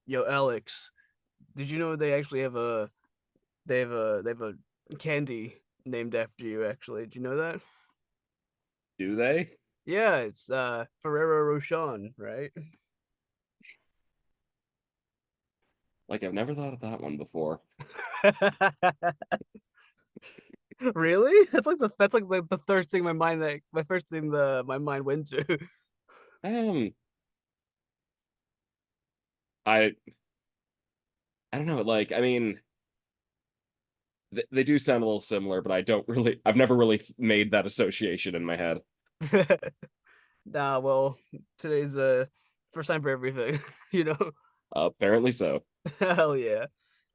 Yo, Alex, did you know they actually have a they have a candy named after you? Actually, did you know that? Do they? Yeah, it's Ferrero Rochon, right? Like, I've never thought of that one before. Really? That's like the first thing my first thing my mind went to. Um, I I don't know. Like, I mean, they do sound a little similar, but I've never really made that association in my head. Nah, well, today's first time for everything, you know. Apparently so. Hell yeah.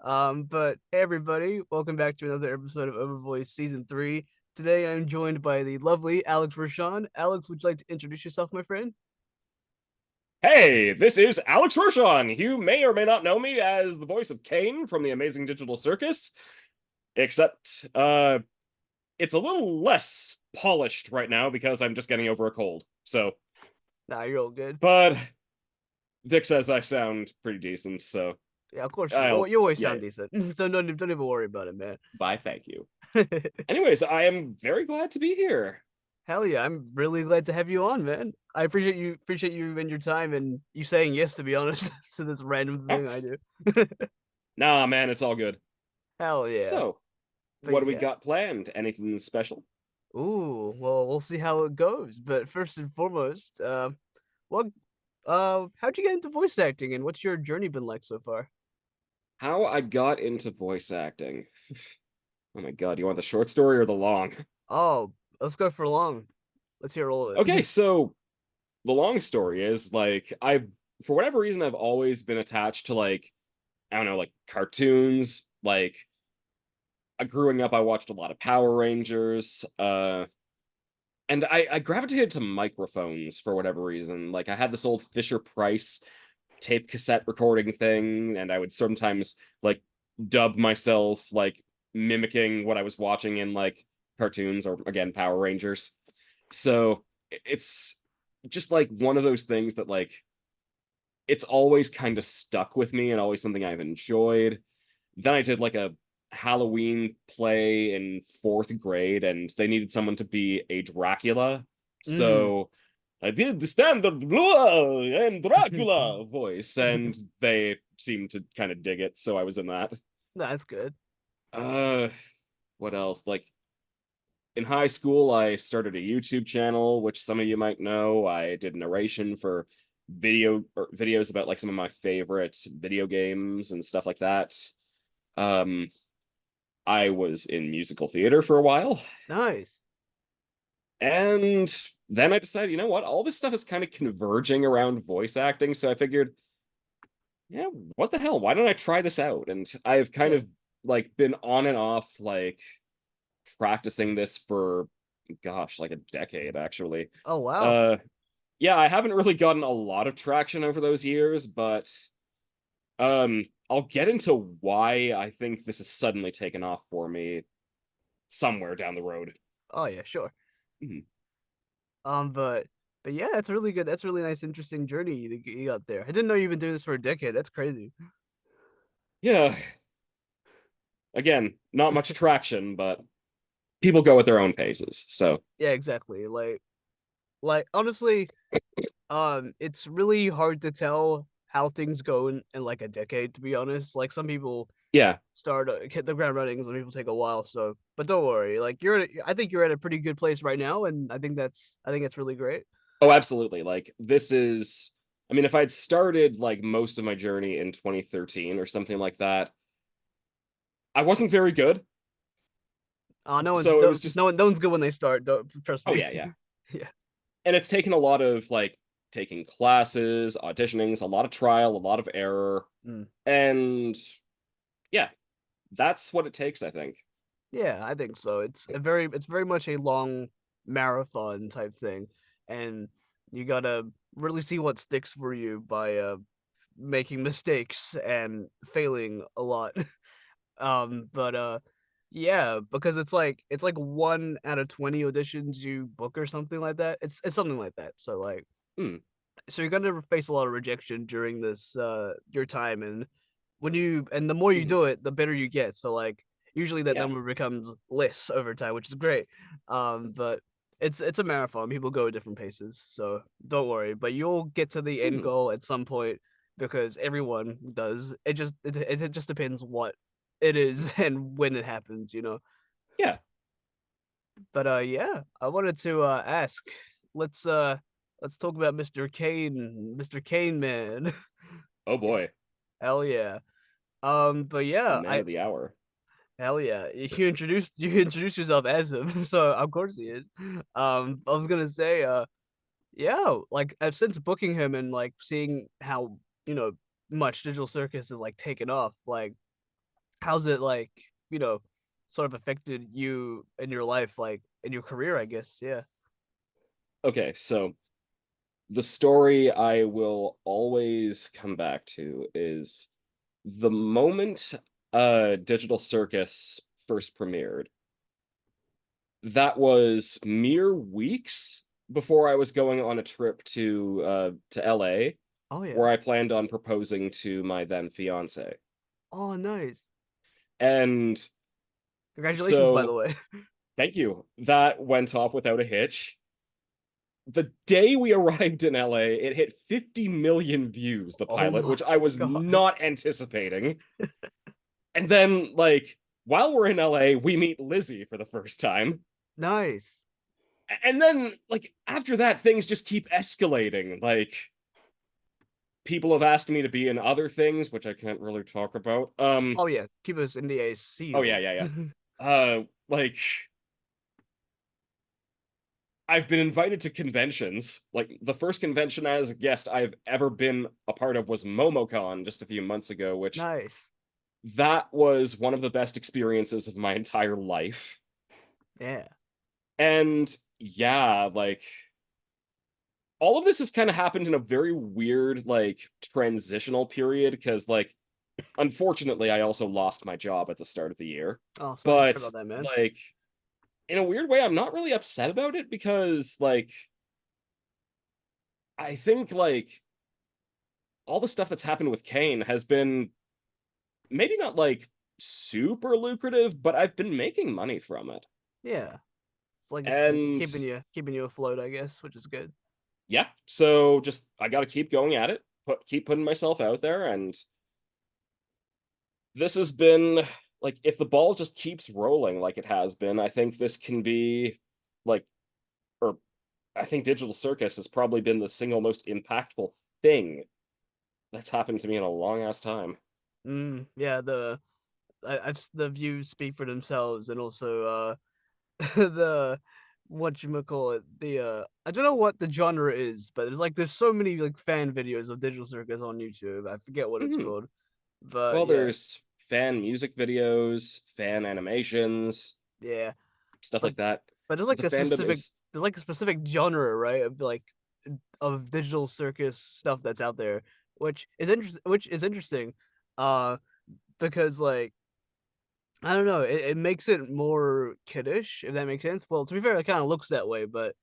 But hey everybody, welcome back to another episode of OverVoice Season 3. Today I'm joined by the lovely Alex Rochon. Alex, would you like to introduce yourself, my friend? Hey, this is Alex Rochon. You may or may not know me as the voice of Caine from the Amazing Digital Circus, except it's a little less polished right now because I'm just getting over a cold. So, Nah, you're all good. but Vic says I sound pretty decent, so Yeah, of course I'll you always yeah, sound decent. So don't even worry about it, man. bye, thank you. Anyways, I am very glad to be here. Hell yeah, I'm really glad to have you on, man. I appreciate you and your time and you saying yes, to be honest, to this random Oh, thing I do. nah, man, it's all good. Hell yeah. So, But what do we yeah. got planned? Anything special? Ooh, well, we'll see how it goes. But first and foremost, what how'd you get into voice acting and what's your journey been like so far? How I got into voice acting. Oh my god, you want the short story or the long? Oh, let's go for long. Let's hear all of Okay, it. so the long story is like I've for whatever reason I've always been attached to like I don't know, like cartoons. Like growing up I watched a lot of Power Rangers. And I gravitated to microphones for whatever reason. Like I had this old Fisher Price tape cassette recording thing, and I would sometimes like dub myself like mimicking what I was watching in like cartoons or again Power Rangers. So it's just like one of those things that like it's always kind of stuck with me and always something I've enjoyed. Then I did like a Halloween play in fourth grade, and they needed someone to be a Dracula. Mm. So I did the standard blah and Dracula voice, and they seemed to kind of dig it. So I was in that. That's good. Uh, what else? Like in high school, I started a YouTube channel, which some of you might know. I did narration for videos about like some of my favorite video games and stuff like that. Um, I was in musical theater for a while, Nice. and then I decided, you know what, all this stuff is kind of converging around voice acting, so I figured, yeah, what the hell? Why don't I try this out? And I've kind Yeah. of like been on and off like practicing this for gosh, like a decade actually. Oh wow. Uh yeah, I haven't really gotten a lot of traction over those years, but I'll get into why I think this has suddenly taken off for me somewhere down the road. Oh yeah, sure. Mhm. But yeah, that's really good. That's a really nice, interesting journey you got there. I didn't know you've been doing this for a decade. That's crazy. Yeah, again, not much traction, but people go at their own paces. So, Yeah, exactly. Like honestly, it's really hard to tell how things go in like a decade, to be honest. Like some people yeah. start hit the ground running, some people take a while. So, but don't worry. Like I think you're at a pretty good place right now, and I think that's really great. Oh, absolutely. Like this is I mean, if I'd started like most of my journey in 2013 or something like that, I wasn't very good. No one's So it was just no one's good when they start. Don't trust oh me. yeah, yeah. Yeah. And it's taken a lot of like taking classes, auditionings, a lot of trial, a lot of error. Mm. And yeah, that's what it takes, I think. Yeah, I think so. It's very much a long marathon type thing, and you gotta really see what sticks for you by making mistakes and failing a lot. But yeah, because it's like 1 out of 20 auditions you book or something like that. It's something like that. So like Hmm. so you're gonna face a lot of rejection during this your time, and the more you Mhm. do it, the better you get. So like usually that Yeah. number becomes less over time, which is great. But it's a marathon. People go at different paces, so don't worry. But you'll get to the end Mhm. goal at some point because everyone does. It just depends what it is and when it happens, you know. Yeah. But yeah, I wanted to ask. Let's uh let's talk about Mr. Caine, Mr. Caine man. Oh Yeah, boy. hell yeah. But The yeah, man I of the hour. hell yeah. You introduced yourself as him, so of course he is. I was gonna say, yeah, like since booking him and like seeing how you know much Digital Circus is like taken off, like how's it like you know sort of affected you in your life, like in your career, I guess. Yeah. Okay, so the story I will always come back to is the moment Digital Circus first premiered. That was mere weeks before I was going on a trip to LA Oh where yeah. I planned on proposing to my then fiance. Oh nice. And Congratulations, by the so way. thank you. That went off without a hitch. The day we arrived in LA, it hit 50 million views, the Oh pilot, my which I was god. not anticipating. And then, like, while we're in LA, we meet Lizzie for the first time. Nice. And then, like, after that, things just keep escalating. Like, people have asked me to be in other things, which I can't really talk about. Oh yeah, keep us NDA Oh yeah, sealed. yeah, yeah. Like, I've been invited to conventions. Like, the first convention as a guest I've ever been a part of was MomoCon just a few months ago, which Nice. that was one of the best experiences of my entire life. Yeah. And yeah, like, all of this has kind of happened in a very weird, like, transitional period because, like, unfortunately, I also lost my job at the start of the year. Oh, sorry to hear But, about that, man. like, in a weird way, I'm not really upset about it because, like, I think, like, all the stuff that's happened with Caine has been maybe not, like, super lucrative, but I've been making money from it. Yeah. It's like it's been And keeping you afloat, I guess, which is good. yeah, so just I got to keep going at it, keep putting myself out there, and this has been like if the ball just keeps rolling like it has been, I think this can be like or I think Digital Circus has probably been the single most impactful thing that's happened to me in a long ass time. Yeah, the views speak for themselves, and also the what you call it the I don't know what the genre is, but there's so many like fan videos of Digital Circus on YouTube. I forget what it's Mhm. called, but Well, yeah, there's fan music videos, fan animations, yeah. stuff But like that. but The fandom is there's like a specific genre, right? Of Digital Circus stuff that's out there, which is interesting, uh, because like I don't know, it makes it more kiddish, if that makes sense. Well, to be fair, it kind of looks that way, but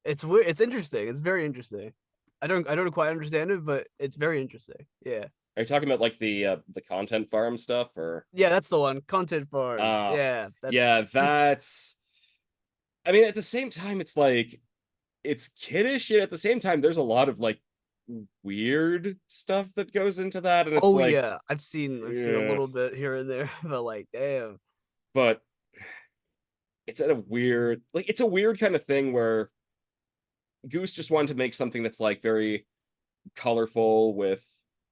it's weird. It's interesting. It's very interesting. I don't quite understand it, but it's very interesting. Yeah. are you talking about like the content farm stuff or Yeah, that's the one. Content farms. uh Yeah, that's yeah, that's I mean at the same time it's like it's kiddish, yet at the same time, there's a lot of like weird stuff that goes into that, and it's oh like, yeah, I've seen a yeah. little bit here and there, but like damn. But it's at a weird, like, it's a weird kind of thing where Goose just wanted to make something that's like very colorful with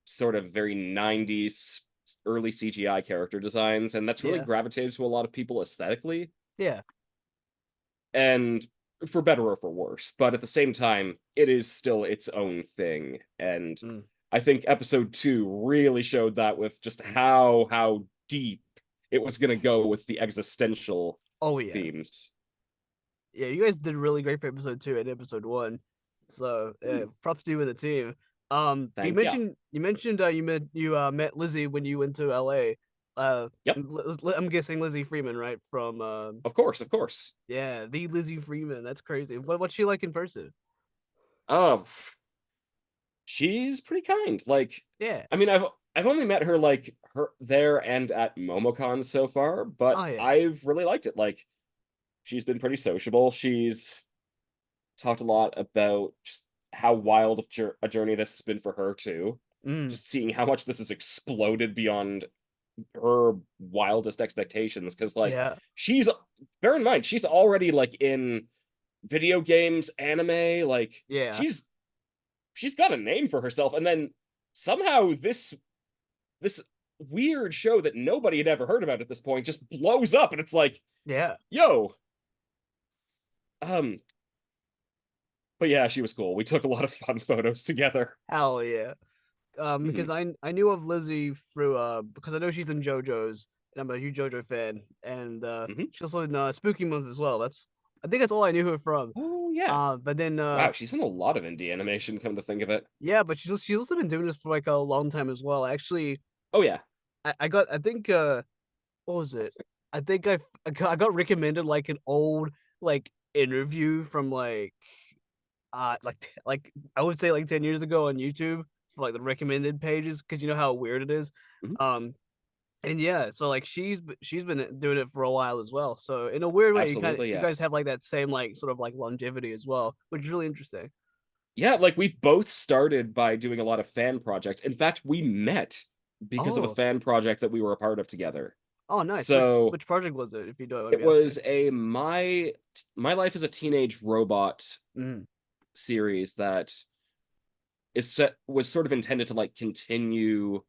sort of very 90s early CGI character designs, and that's really Yeah. gravitated to a lot of people aesthetically, Yeah. and for better or for worse. But at the same time, it is still its own thing, and Mm. I think episode 2 really showed that with just how deep it was going to go with the existential Oh yeah. themes. Yeah, you guys did really great for episode 2 and episode 1. So, Hmm, props to you and the team. But thank you. you met Lizzie when you went to LA. Yep, I'm guessing Lizzie Freeman, right? From of course, of course. yeah, the Lizzie Freeman. That's crazy. What's she like in person? Oh, she's pretty kind. Like, Yeah. I mean, I've only met her like her there and at MomoCon so far, but Oh yeah. I've really liked it. Like, she's been pretty sociable. She's talked a lot about just how wild of a journey this has been for her too. Mm. Just seeing how much this has exploded beyond her wildest expectations. Because like Yeah. she's bear in mind she's already like in video games, anime. Like Yeah. she's got a name for herself, and then somehow this weird show that nobody had ever heard about at this point just blows up, and it's like, Yeah. yo, um, but yeah, she was cool. We took a lot of fun photos together. Hell yeah. Mhm, Because I knew of Lizzie through because I know she's in JoJo's and I'm a huge JoJo fan, and mhm. she's also in Spooky Month as well. I think that's all I knew her from. Oh yeah. But then Wow, she's in a lot of indie animation, come to think of it. yeah, but she's also been doing this for like a long time as well. Actually, Oh yeah. I think what was it? I think I got recommended like an old like interview from like I would say like 10 years ago on YouTube for like the recommended pages because you know how weird it is. Mhm. Um and yeah, so like she's been doing it for a while as well. So in a weird way, Absolutely, you guys yes. have like that same like sort of like longevity as well, which is really interesting. Yeah, like we've both started by doing a lot of fan projects. In fact, we met because of a Oh, fan project that we were a part of together. oh, nice. So Which project was it, if you don't mind it me asking? was a my life as a teenage robot Mm. series that was sort of intended to like continue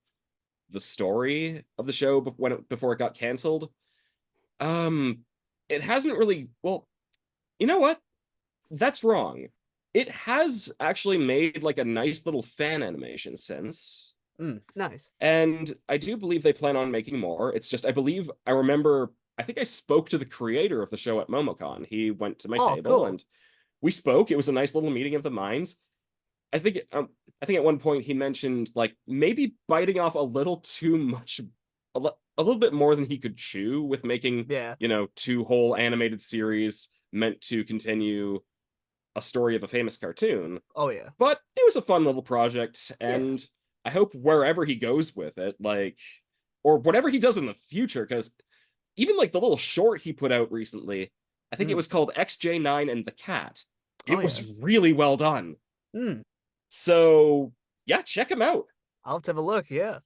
the story of the show before it got canceled. Um, it hasn't really. Well, you know what? That's wrong. It has actually made like a nice little fan animation since. Mm. Nice. And I do believe they plan on making more. It's just, I believe, I remember, I think I spoke to the creator of the show at MomoCon. He went to my Oh, table cool. and we spoke. It was a nice little meeting of the minds. I think, I think at one point he mentioned like maybe biting off a little too much, a little bit more than he could chew with making, Yeah. two whole animated series meant to continue a story of a famous cartoon. Oh yeah. But it was a fun little project, Yeah. and I hope wherever he goes with it, like, or whatever he does in the future, because even like the little short he put out recently, I think it Mm. was called XJ9 and the Cat. Oh It yeah. was really well done. Mm. So yeah, check him out. I'll have to have a look. Yeah.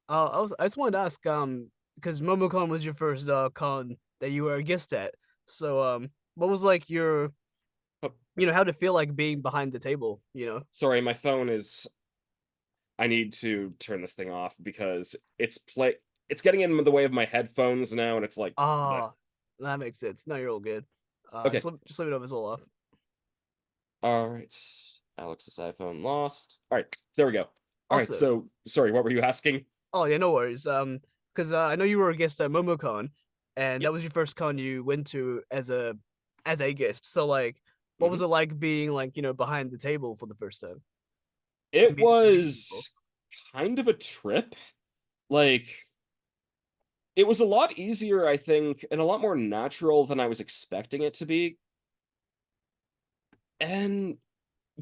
I just wanted to ask, because MomoCon was your first con that you were a guest at. So, what was like your, Oh, how to feel like being behind the table? sorry, my phone is. I need to turn this thing off because It's getting in the way of my headphones now, and it's like, bleh. Ah, that makes sense. No, you're all good. Okay. Just let me know if it's all off. All right. Alex's iPhone lost. All right, there we go. All right, Awesome. so sorry, what were you asking? Oh yeah, no worries. Because I know you were a guest at MomoCon, and Yep. that was your first con you went to as a guest. So like, what was Mhm. it like being like behind the table for the first time and It meeting people? was kind of a trip. Like, it was a lot easier, I think, and a lot more natural than I was expecting it to be. And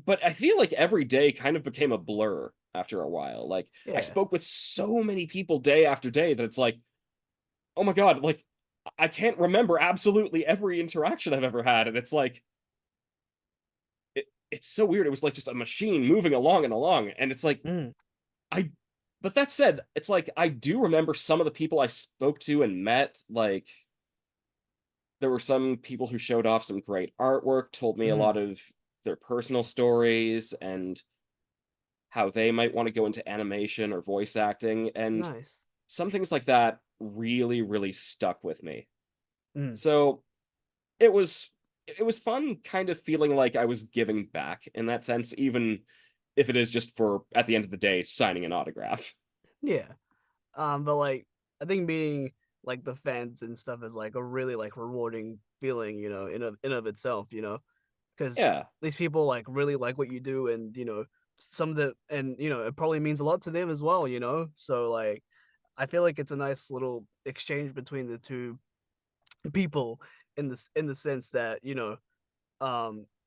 but I feel like every day kind of became a blur after a while. Like, I Yeah. spoke with so many people day after day that it's like, oh my God, like I can't remember absolutely every interaction I've ever had. And it's like, it's so weird. It was like just a machine moving along and along. And it's like, Mm, I, but that said, it's like, I do remember some of the people I spoke to and met. Like, there were some people who showed off some great artwork, told me a mm, lot of their personal stories and how they might want to go into animation or voice acting. And nice. some things like that really, really stuck with me. Mm, So it was it was fun kind of feeling like I was giving back in that sense, even if it is just for at the end of the day signing an autograph. yeah. But like I think meeting like the fans and stuff is like a really like rewarding feeling, in of itself, because Yeah. these people like really like what you do, and some of the and it probably means a lot to them as well, So like I feel like it's a nice little exchange between the two people in the sense that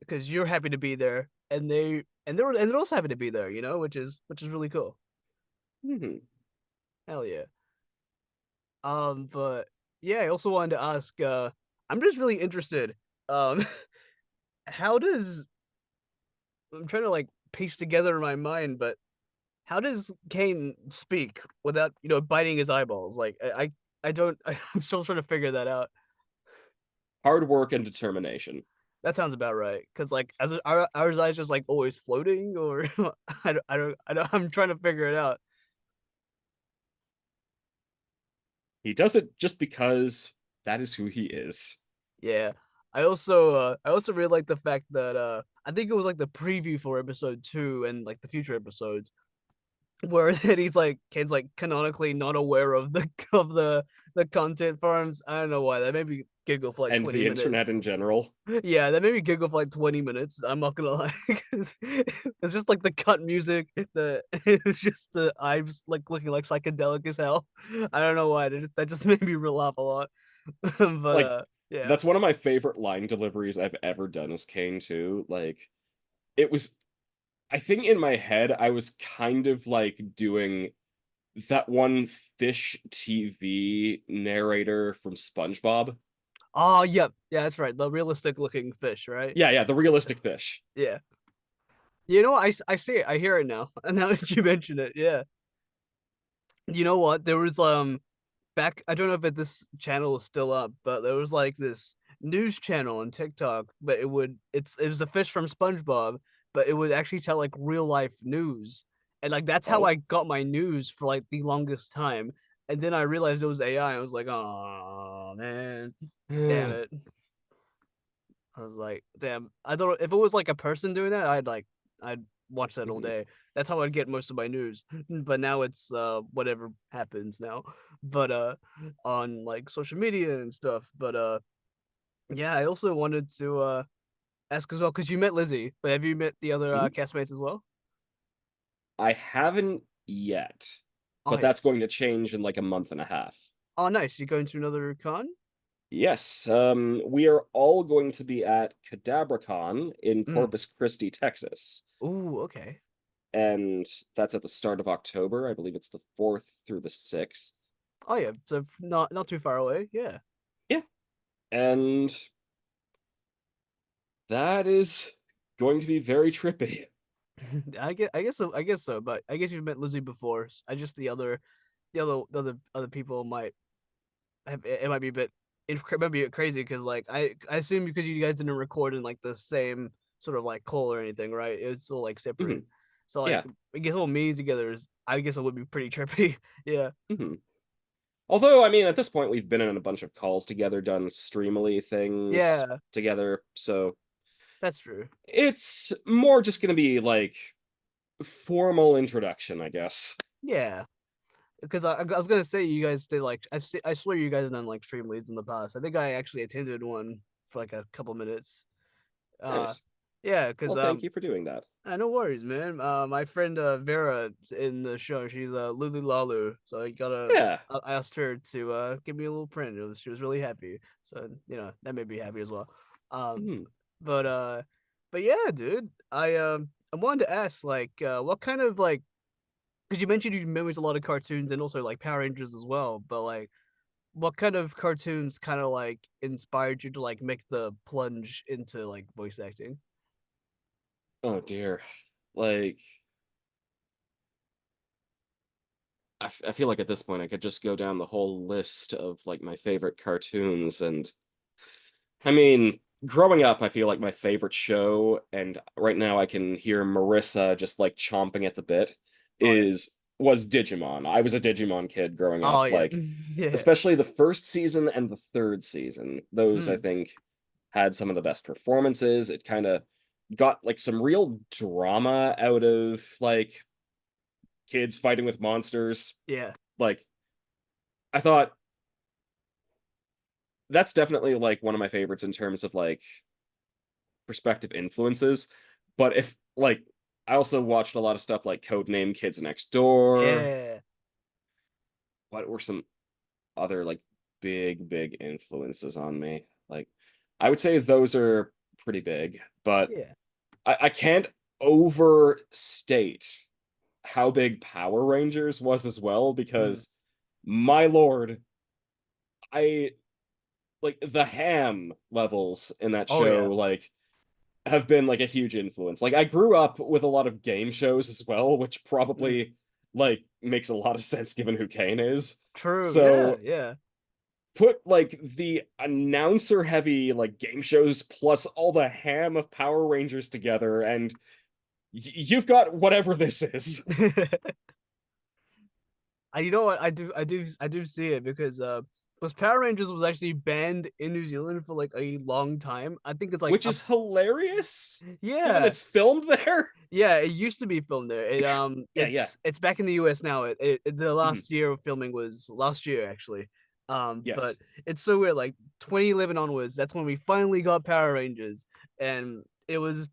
because you're happy to be there, and they're also happy to be there, which is really cool. Hmm. Hell yeah. But yeah, I also wanted to ask. I'm just really interested. Um, how does I'm trying to like piece together in my mind, but how does Caine speak without biting his eyeballs? Like I don't. I'm still trying to figure that out. Hard work and determination. That sounds about right. Cause like, are his eyes just like always floating, or I'm trying to figure it out. He does it just because that is who he is. Yeah. I also really like the fact that I think it was like the preview for episode 2 and like the future episodes where that he's like Kane's like canonically not aware of the content farms. I don't know why. That made me giggle for like And 20 the minutes. internet in general. Yeah, that made me giggle for like 20 minutes. I'm not gonna lie. 'Cause it's just like the cut music, it's just the eyes like looking like psychedelic as hell. I don't know why. That just made me real laugh a lot. But Like, yeah. that's one of my favorite line deliveries I've ever done as Caine too. Like, it was I think in my head I was kind of like doing that one fish TV narrator from SpongeBob. Oh, yep. Yeah, that's right. The realistic looking fish, right? Yeah, yeah, the realistic fish. Yeah. I see it. I hear it now. And now that you mention it, yeah. You know what? There was back I don't know if this channel is still up, but there was like this news channel on TikTok, but it was a fish from SpongeBob, but it would actually tell like real life news. And like that's how Oh, I got my news for like the longest time. And then I realized it was AI. I was like, oh man, damn it. I was like, damn. I thought if it was like a person doing that, I'd watch that all mhm. day. That's how I'd get most of my news. But now it's whatever happens now. But on like social media and stuff. But yeah, I also wanted to ask as well because you met Lizzie, but have you met the other Mhm. castmates as well? I haven't yet, Oh but yeah. that's going to change in like a month and a half. Oh nice. You going to another con? Yes, we are all going to be at CadabraCon in Mm. Corpus Christi, Texas. Ooh, okay. And that's at the start of October. I believe it's the 4th through the 6th. Oh yeah. So not too far away. Yeah. Yeah. And that is going to be very trippy. I guess so, but I guess you've met Lizzie before. I just the other people might have it might be a bit it might be crazy because like I assume because you guys didn't record in like the same sort of like call or anything, right? It's all like separate. Mhm. So like Yeah. I guess all meetings together is I guess it would be pretty trippy. Yeah. Mhm. Although, I mean, at this point, we've been in a bunch of calls together, done streamily things Yeah, together. So that's true. it's more just going to be like formal introduction, I guess. Yeah. Because I was gonna say you guys did like I swear you guys have done like stream leads in the past. I think I actually attended one for like a couple minutes. Uh Nice. yeah, Well, because thank you for doing that. no worries, man. My friend Vera in the show. She's Lulu Lalu, so Yeah. I asked her to give me a little print. She was really happy, so that made me happy as well. Um, Mhm. but but yeah, dude, I wanted to ask like what kind of like because you mentioned you memorized a lot of cartoons and also like Power Rangers as well, but like what kind of cartoons kind of like inspired you to like make the plunge into like voice acting? Oh, dear. Like, I feel like at this point I could just go down the whole list of like my favorite cartoons. And I mean, growing up, I feel like my favorite show, and right now I can hear Marissa just like chomping at the bit, Oh yeah. is was Digimon. I was a Digimon kid growing Oh up, yeah. like Yeah. especially the first season and the third season. Those I Mm. think had some of the best performances. It kind of got like some real drama out of like kids fighting with monsters. Yeah. Like I thought that's definitely like one of my favorites in terms of like perspective influences. But if like I also watched a lot of stuff like Codename Kids Next Door. Yeah. What were some other like big influences on me? Like I would say those are pretty big, but Yeah. I can't overstate how big Power Rangers was as well, Mm. because my lord, I like the ham levels in that Oh show, yeah. like have been like a huge influence. Like I grew up with a lot of game shows as well, which Mm. probably like makes a lot of sense given who Caine is. True. Yeah. So Yeah. put like the announcer heavy like game shows plus all the ham of Power Rangers together and you've got whatever this is. You know what? I do see it because Power Rangers was actually banned in New Zealand for like a long time. I think it's like Which is hilarious given yeah. it's filmed there. Yeah, it used to be filmed there. Yeah, yeah. It's back in the US now. The Mhm. last year of filming was last year actually. But Yes. it's so weird. Like 2011 onwards, that's when we finally got Power Rangers, and it was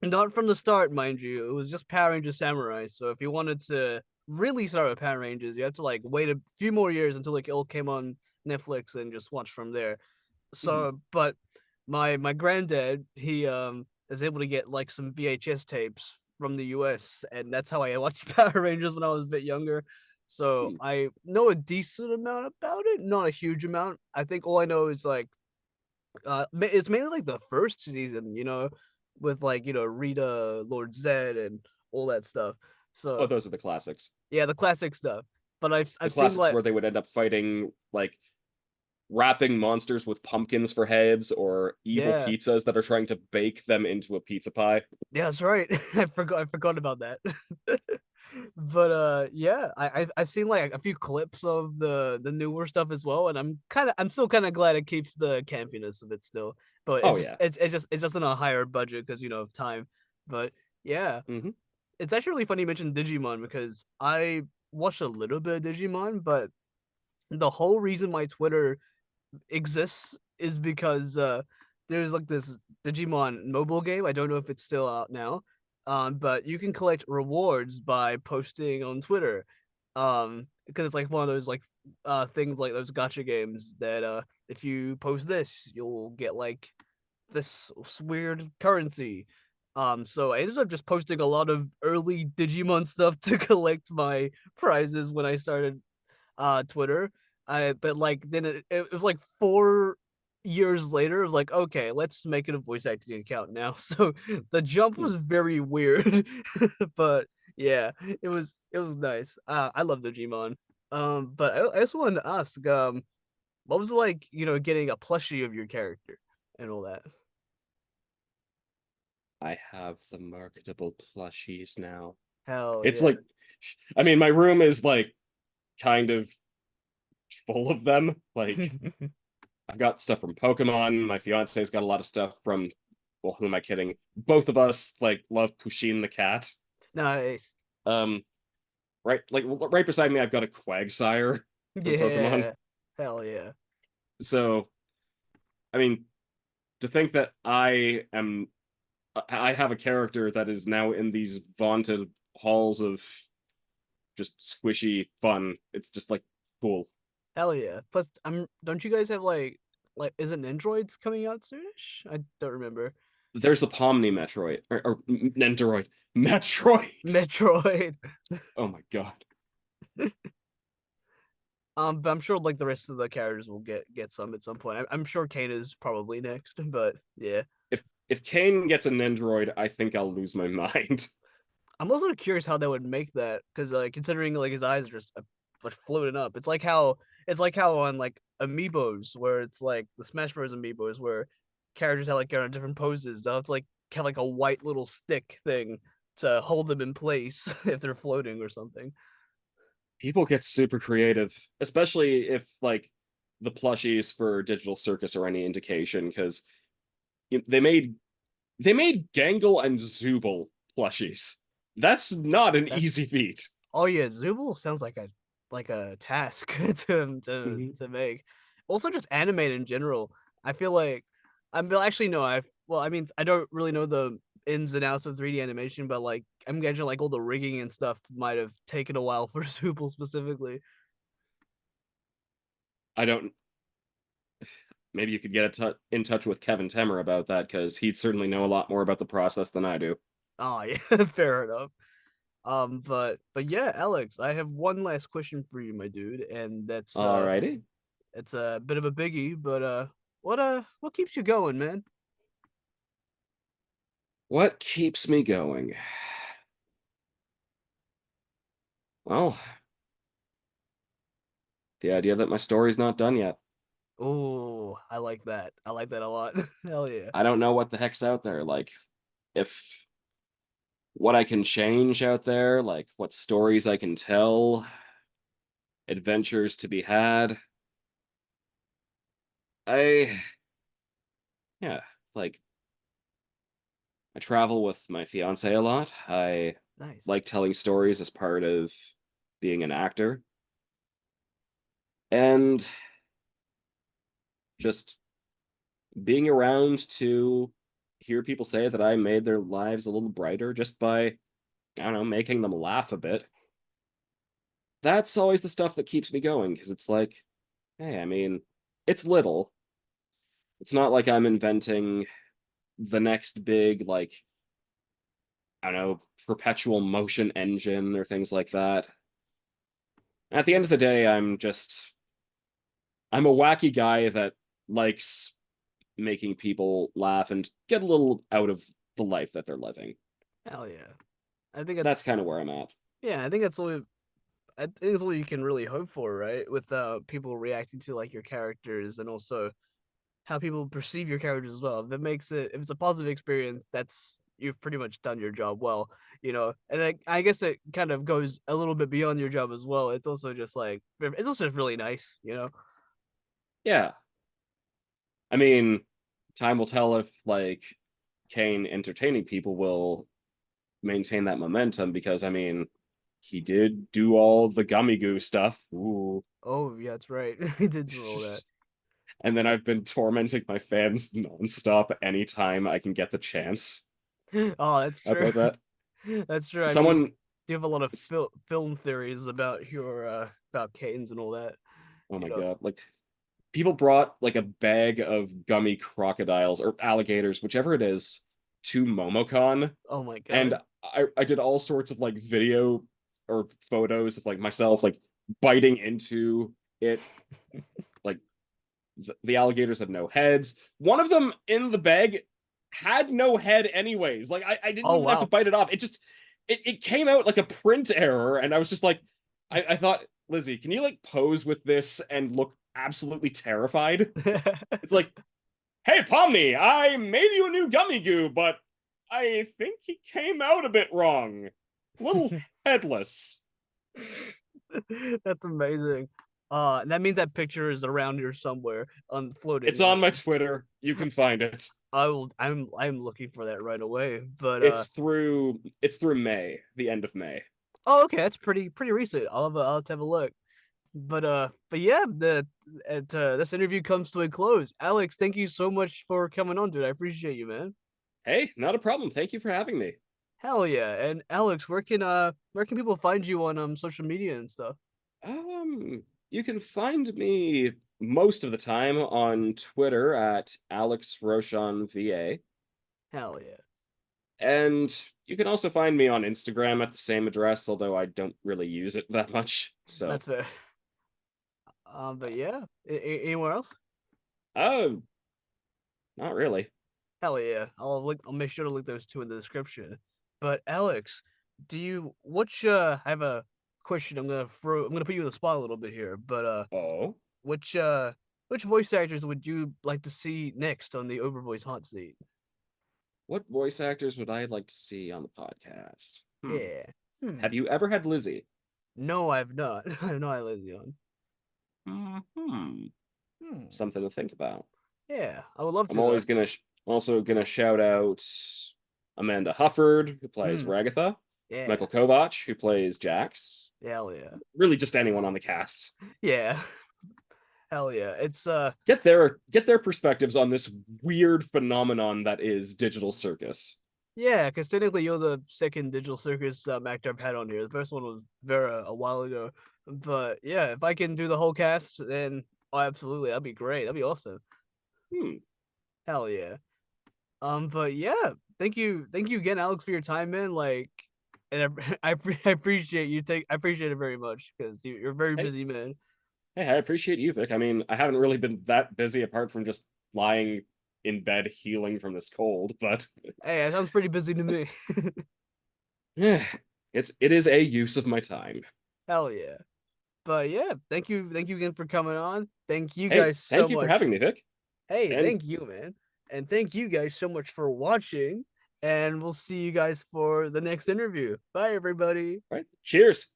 not from the start, mind you. It was just Power Rangers Samurai. So if you wanted to really start with Power Rangers, you have to like wait a few more years until like it all came on Netflix and just watch from there. Mhm. So, but my granddad, he is able to get like some VHS tapes from the US, and that's how I watched Power Rangers when I was a bit younger. So Hmm. I know a decent amount about it, not a huge amount. I think all I know is like it's mainly like the first season, with like Rita, Lord Zed, and all that stuff. Oh, So those are the classics. yeah, the classic stuff. But The I've seen classics like where they would end up fighting like wrapping monsters with pumpkins for heads or evil yeah. pizzas that are trying to bake them into a pizza pie. Yeah, that's right. I forgot about that. But yeah, I've seen like a few clips of the newer stuff as well, and I'm still kind of glad it keeps the campiness of it still. But Oh yeah. it's just on a higher budget because of time. But yeah, Hmm. it's actually really funny you mentioned Digimon because I watched a little bit of Digimon, but the whole reason my Twitter exists is because there's like this Digimon mobile game. I don't know if it's still out now. But you can collect rewards by posting on Twitter. Because it's like one of those like things like those gotcha games that if you post this, you'll get like this weird currency. So I ended up just posting a lot of early Digimon stuff to collect my prizes when I started Twitter. But like then it was like 4 years later. It was like okay, let's make it a voice acting account now. So the jump Hmm. was very weird, but yeah, it was nice. I love Digimon. But I also wanted to ask, what was it like, getting a plushie of your character and all that? I have the marketable plushies now. Hell It's yeah. like, I mean, my room is like kind of full of them. Like, I've got stuff from Pokemon. My fiance's got a lot of stuff from, well, who am I kidding? Both of us like love Pusheen the cat. Nice. Um, right beside me, I've got a Quagsire from Pokemon. Yeah. Hell yeah. So, I mean, to think that I have a character that is now in these vaunted halls of just squishy fun. It's just like cool. Hell yeah. Plus, don't you guys have like is it Androids coming out soonish? I don't remember. There's a Pomni Metroid or Nendoroid Metroid. Metroid. Oh my god. But I'm sure like the rest of the characters will get some at some point. I'm sure Caine is probably next, but yeah. If Caine gets a Nendoroid, I think I'll lose my mind. I'm also curious how they would make that because considering like his eyes are just like floating up. It's like how on like amiibos where it's like the Smash Bros. Amiibos where characters have like different poses. They'll have to like have like a white little stick thing to hold them in place if they're floating or something. People get super creative, especially if like the plushies for Digital Circus are any indication, because they made Gangle and Zooble plushies. That's not an That's easy feat. Oh yeah, Zooble sounds like a task Mhm. to make. Also, just animate in general. I feel like well, actually no. I mean I don't really know the ins and outs of 3D animation, but like I'm guessing like all the rigging and stuff might have taken a while for Zooble specifically. I don't maybe you could get in touch with Kevin Temmer about that because he'd certainly know a lot more about the process than I do. Oh yeah, fair enough. But yeah, Alex, I have one last question for you, my dude, and Alrighty. it's a bit of a biggie, but what keeps you going, man? What keeps me going? Well, the idea that my story's not done yet. Oh, I like that. I like that a lot. Hell yeah. I don't know what the heck's out there. Like, if what I can change out there, like what stories I can tell, adventures to be had. I, yeah, like I travel with my fiance a lot. I Nice. like telling stories as part of being an actor. And just being around to hear people say that I made their lives a little brighter just by, I don't know, making them laugh a bit. That's always the stuff that keeps me going because it's like, hey, I mean, it's little. It's not like I'm inventing the next big, like, I don't know, perpetual motion engine or things like that. At the end of the day, I'm a wacky guy that likes making people laugh and get a little out of the life that they're living. Hell yeah. I think That's that's kind of where I'm at. yeah, I think that's all I think it's all you can really hope for, right? With people reacting to like your characters and also how people perceive your characters as well. If it makes it if it's a positive experience, that's you've pretty much done your job well, you know. And I guess it kind of goes a little bit beyond your job as well. It's also just like it's also just really nice, you know. Yeah. I mean, time will tell if, like, Caine entertaining people will maintain that momentum because, I mean, he did do all the gummy goo stuff. Ooh. Oh yeah, that's right. He did do all that. And then I've been tormenting my fans nonstop anytime I can get the chance Oh, that's true. about that. That's true. I mean, Someone, you have a lot of film theories about your about Canes and all that, oh you my know. God, like people brought like a bag of gummy crocodiles or alligators, whichever it is, to MomoCon. Oh my And god. I did all sorts of like video or photos of like myself like biting into it. Like the alligators had no heads. One of them in the bag had no head anyways. Like I didn't Oh even have to wow. bite it off. It just it came out like a print error, and I was just like, I thought, Lizzie, can you like pose with this and look absolutely terrified? It's like, hey Pomni, I made you a new gummy goo, but I think he came out a bit wrong. A little headless. That's amazing. That means that picture is around here somewhere, on It's floating. on my Twitter. You can find it. I will. I'm looking for that right away. But It's through May, the end of May. oh, okay, that's pretty recent. I'll have to have a look. But yeah, this interview comes to a close. Alex, thank you so much for coming on, dude. I appreciate you, man. Hey, not a problem. Thank you for having me. Hell yeah. And Alex, where can people find you on social media and stuff? You can find me most of the time on Twitter at Alex Rochon VA. Hell yeah. And you can also find me on Instagram at the same address, although I don't really use it that much. So, That's fair. But yeah. Anywhere else? oh, not really. Hell yeah. I'll make sure to link those two in the description. But Alex, I have a question I'm gonna put you in the spot a little bit here, but Oh, which uh which voice actors would you like to see next on the Overvoice hot seat? what voice actors would I like to see on the podcast? Yeah. Have you ever had Lizzie? No, I've not. I have no idea on. Hmm. Hmm. Something to think about. Yeah, I would love I'm to though. always gonna also gonna shout out Amanda Hufford, who plays Hmm. Ragatha, Yeah. Michael Kovach, who plays Jax. Hell yeah. Really, just anyone on the cast. Yeah. Hell yeah. It's Get their perspectives on this weird phenomenon that is digital circus. yeah, because technically you're the second Digital Circus actor I've had on here. The first one was Vera a while ago. But yeah, if I can do the whole cast, then oh, absolutely, that'd be great. That'd be awesome. Hmm. Hell yeah. But yeah, thank you again, Alex, for your time, man. Like, and I appreciate you I appreciate it very much because you're a very Hey, busy man. hey, I appreciate you, Vic. I mean, I haven't really been that busy apart from just lying in bed healing from this cold, but Hey, that sounds pretty busy to me. yeah, it is a use of my time. Hell yeah. But yeah, thank you again for coming on. Thank you Hey, guys so thank you for having much. me, Vic. Hey, And thank you, man. And thank you guys so much for watching. And we'll see you guys for the next interview. Bye, everybody. right, cheers.